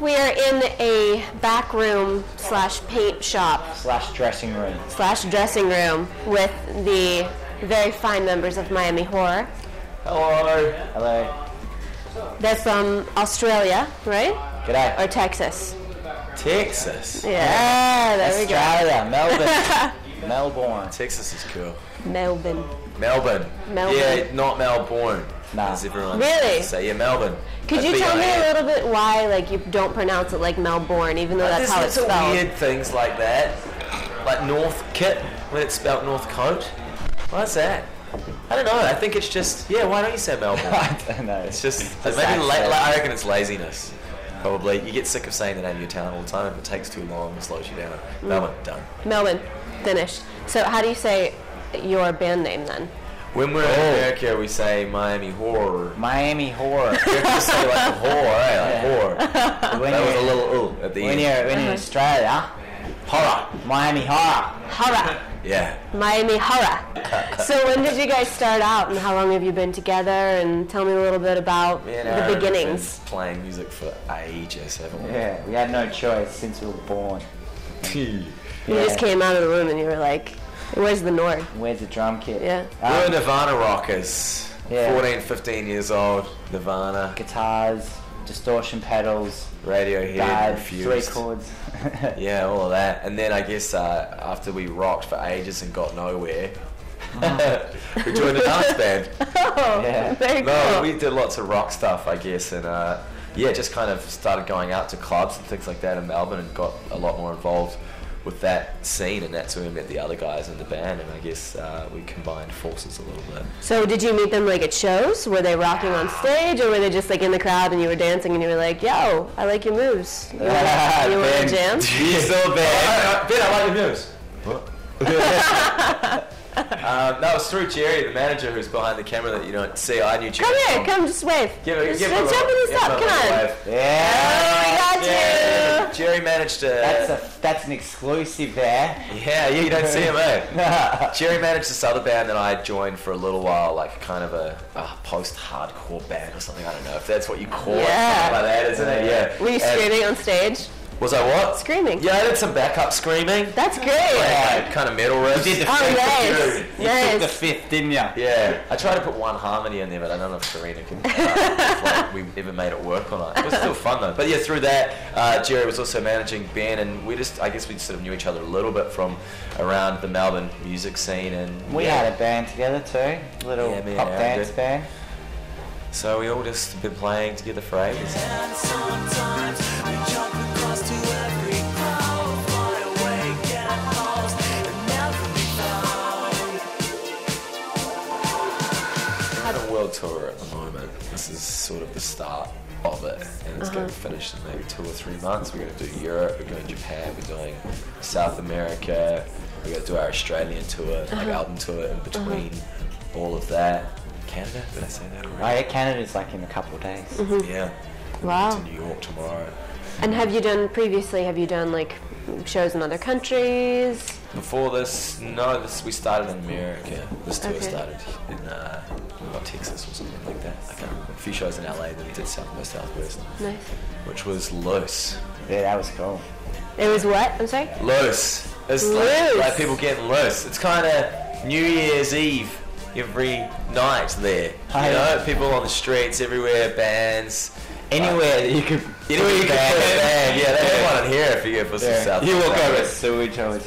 we are in a back room / paint shop / dressing room / dressing room with the very fine members of Miami Horror. Hello. Hello. They're from Australia, right? G'day. Or Texas? Texas. Yeah, there we go. Australia, Melbourne. Melbourne. Texas is cool. Melbourne. Yeah, not Melbourne. Nah. As everyone Really? say, yeah, Melbourne. Could you tell me a little bit why, like, you don't pronounce it like Melbourne, even though that's how it's There's spelled? weird things like that, like North Kit when it's spelled North Coat. Why's that? I don't know. I think it's just why don't you say Melbourne? I don't know. It's just maybe I reckon it's laziness. Probably you get sick of saying the name of your town all the time. If it takes too long, it slows you down. Melbourne, done. Melbourne, finished. So how do you say your band name then? When we're in America, we say Miami Horror. Miami Horror. You have to say like a whore, eh? Like whore. That was a little at the when end. You're in Australia, Horror. Miami Horror. Horror. Yeah. Miami Horror. So when did you guys start out, and how long have you been together? And tell me a little bit about the beginnings. Been playing music for ages, haven't we? Yeah, we had no choice since we were born. You just came out of the room and you were like, where's the Nord? Where's the drum kit? Yeah. We're Nirvana rockers. Yeah. 14, 15 years old. Nirvana. Guitars, distortion pedals, Radiohead, three Refused. chords. Yeah, all of that. And then I guess after we rocked for ages and got nowhere, we joined a dance band. Oh, Yeah. very cool. No, we did lots of rock stuff, I guess, and just kind of started going out to clubs and things like that in Melbourne and got a lot more involved with that scene, and that's where we met the other guys in the band, and I guess we combined forces a little bit. So did you meet them like at shows? Were they rocking on stage, or were they just like in the crowd and you were dancing and you were like, yo, I like your moves? You want to jam? You still band? Ben, I like your moves. No, it was through Jerry, the manager who's behind the camera that you don't see. I knew Jerry. Come here, come, just wave. Just jump in this up, come on. Yeah. Oh, we got you. Jerry managed to... That's an exclusive there. Yeah, you don't see him, eh? Jerry managed this other band that I joined for a little while, like kind of a post-hardcore band or something. I don't know if that's what you call it. Something like that, isn't it? Yeah. Were you screaming on stage? Was I what? Screaming. Yeah, I did some backup screaming. That's great. Like kind of metal riffs. You did the fifth. You took the fifth, didn't you? Yeah. I tried to put one harmony in there, but I don't know if Serena can. If we ever made it work or not. It was still fun though. But yeah, through that, Jerry was also managing Ben, and I guess we sort of knew each other a little bit from around the Melbourne music scene, and we had a band together too, little pop dance band. So we all just been playing together for ages. World tour at the moment. This is sort of the start of it, and it's going to finish in maybe 2 or 3 months. We're going to do Europe, we're going to Japan, we're doing South America, we're going to do our Australian tour, like album tour in between all of that. Canada, did I say that already? Oh yeah, Canada's like in a couple of days. Yeah. Wow. To New York tomorrow. And have you done like shows in other countries? Before this, we started in America. This tour started in Texas or something like that. I can't remember. A few shows in LA, then we did Southwest. Nice. Which was loose. Yeah, that was cool. It was what? I'm sorry? Loose. It's loose. like people getting loose. It's kind of New Year's Eve every night there. You know, people on the streets everywhere, bands. Anywhere that you could put a band. Yeah, they don't want to hear if you go for some South. You walk over sewage always.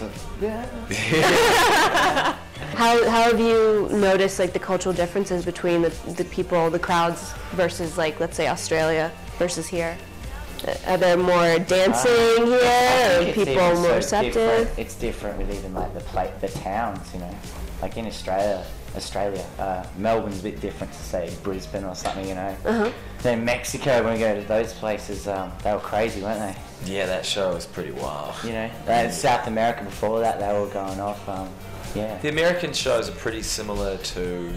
How have you noticed like the cultural differences between the people, the crowds versus like let's say Australia versus here? Are there more dancing here? Are people more receptive? It's different with even like the towns, you know. Like in Australia, Melbourne's a bit different to say Brisbane or something, you know. Then Mexico, when we go to those places, they were crazy, weren't they? Yeah, that show was pretty wild. You know, South America before that, they were going off. Yeah. The American shows are pretty similar to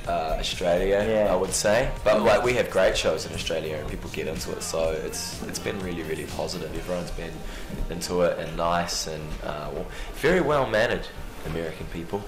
Australia, I would say. But like we have great shows in Australia and people get into it, so it's been really, really positive. Everyone's been into it and nice and very well mannered American people.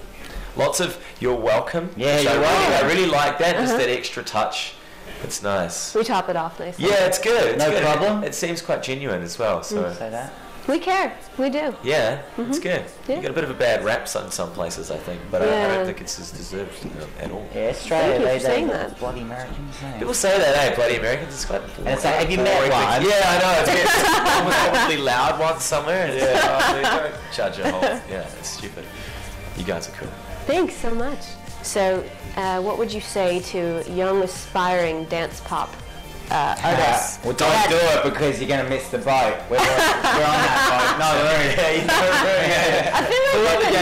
Lots of you're welcome. Yeah, you're welcome. I really like that. Just that extra touch It's nice. We top it off nicely. Yeah, it's good. It's No good. problem. It seems quite genuine as well. So Say that. We care. We do. yeah, it's good. Yeah. You got a bit of a bad rap in some places, I think, but I Yeah. don't think it's as deserved at all. Yeah, Australia, Thank you for saying they that. bloody Americans. People say that, hey, bloody Americans, it's quite. And it's like, have you met boring one? thing. Yeah, I know. It's a probably loud one somewhere. And don't judge a whole. Yeah, it's stupid. You guys are cool. Thanks so much. So, what would you say to young aspiring dance pop artists? Well, don't do it because you're going to miss the boat. We're on that boat. No, I feel like I've been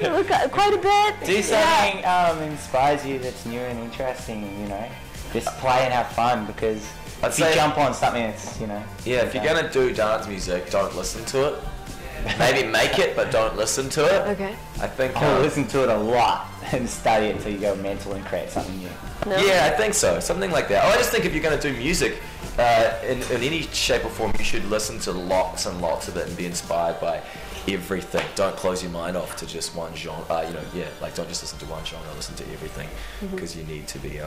hearing that quite a bit. do something inspires you that's new and interesting, you know. Just play and have fun because if you jump on something that's, you know. Yeah, if you're gonna do dance music, don't listen to it. Maybe make it, but don't listen to it. Okay. I think. I'll listen to it a lot and study it until you go mental and create something new. No? Yeah, I think so. Something like that. I just think if you're going to do music in any shape or form, you should listen to lots and lots of it and be inspired by everything. Don't close your mind off to just one genre. Don't just listen to one genre. Listen to everything because you need to be.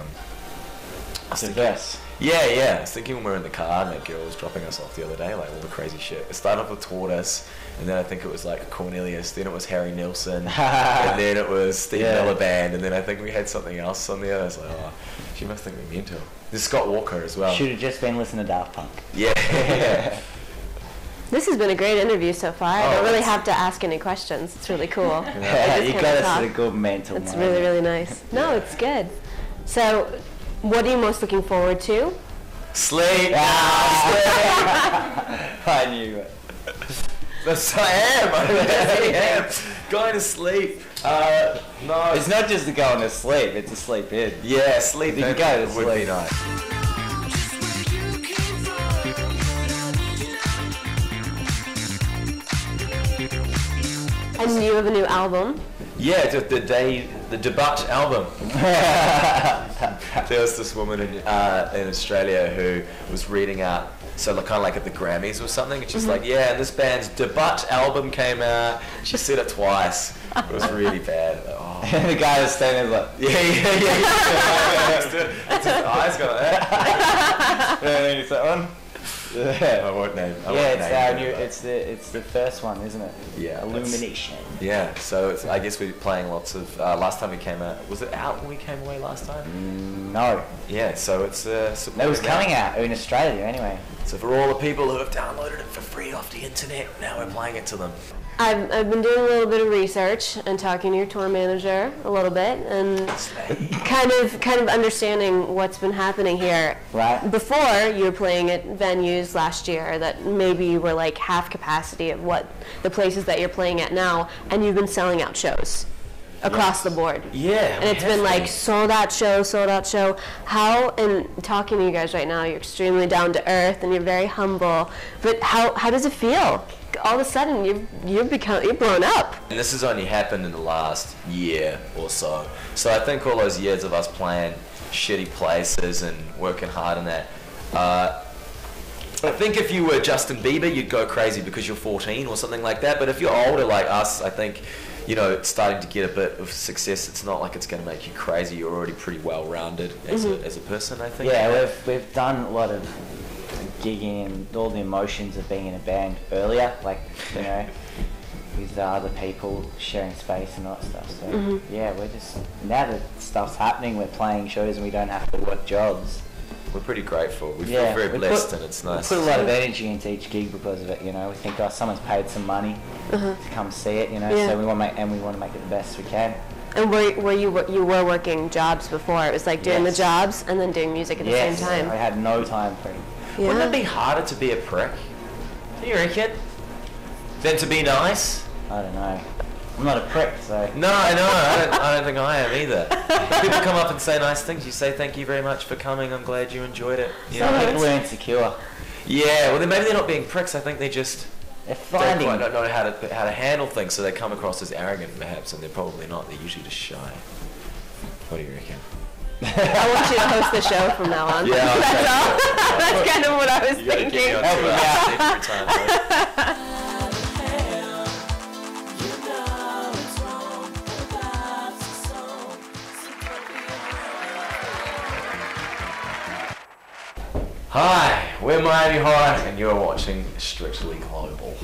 Diverse. Yeah. I was thinking when we were in the car and that girl was dropping us off the other day, like all the crazy shit. It started off with Tortoise, and then I think it was like Cornelius, then it was Harry Nilsson, and then it was Steve Miller Band, and then I think we had something else on there. I was like, oh, she must think we're mental. There's Scott Walker as well. Should have just been listening to Daft Punk. Yeah. This has been a great interview so far. I don't really have to ask any questions. It's really cool. You got us at a good mental. It's moment. really, really nice. No, it's good. So, what are you most looking forward to? Sleep. Sleep. I knew it. Yes, I am. I really am. Going to sleep. No. It's not just the going to sleep, it's a sleep in. Yeah, sleep You in can go to would be sleep. nice. And you have a new album. Yeah, the debut album. There was this woman in Australia who was reading out, so kind of like at the Grammys or something, and she's like, yeah, and this band's debut album came out. She said it twice. It was really bad. Like, oh. And the guy was standing there like, Yeah. His eyes got that. and then it's that one. I won't name. It's the first one, isn't it? Yeah, Illumination. Yeah, so I guess we're playing lots of. Last time we came out, was it out when we came away last time? No. Yeah, so it's. It was coming out in Australia anyway. So for all the people who have downloaded it for free off the internet, now we're playing it to them. I've been doing a little bit of research and talking to your tour manager a little bit and kind of understanding what's been happening here. Right. Before, you were playing at venues last year that maybe were like half capacity of what the places that you're playing at now, and you've been selling out shows across the board. Yeah. And it's been like sold out show. How, and talking to you guys right now, you're extremely down to earth and you're very humble, but how does it feel? All of a sudden you're blown up. And this has only happened in the last year or so. So I think all those years of us playing shitty places and working hard on that, I think if you were Justin Bieber, you'd go crazy because you're 14 or something like that. But if you're older like us, I think, starting to get a bit of success, it's not like it's going to make you crazy. You're already pretty well-rounded as a person, I think. Yeah, we've done a lot of gigging and all the emotions of being in a band earlier, like, with the other people sharing space and all that stuff. So yeah, we're just, now that stuff's happening, we're playing shows and we don't have to work jobs. We're pretty grateful. We feel very blessed, and it's nice. We put a lot of energy into each gig because of it. We think, oh, someone's paid some money to come see it. So we want to make it the best we can. And were you were working jobs before? It was like doing the jobs and then doing music at the same time. I had no time for it. Yeah. Wouldn't it be harder to be a prick? Do you reckon? Than to be nice? I don't know. I'm not a prick, so. No, I know. I don't think I am either. People come up and say nice things. You say thank you very much for coming. I'm glad you enjoyed it. Some people are insecure. Yeah. Well, then maybe they're not being pricks. I think they just They're don't quite know how to handle things, so they come across as arrogant, perhaps, and they're probably not. They're usually just shy. What do you reckon? I want you to host the show from now on. Yeah, That's all. That's kind of what I was thinking. Hi, we're Miami High, and you're watching Strictly Global.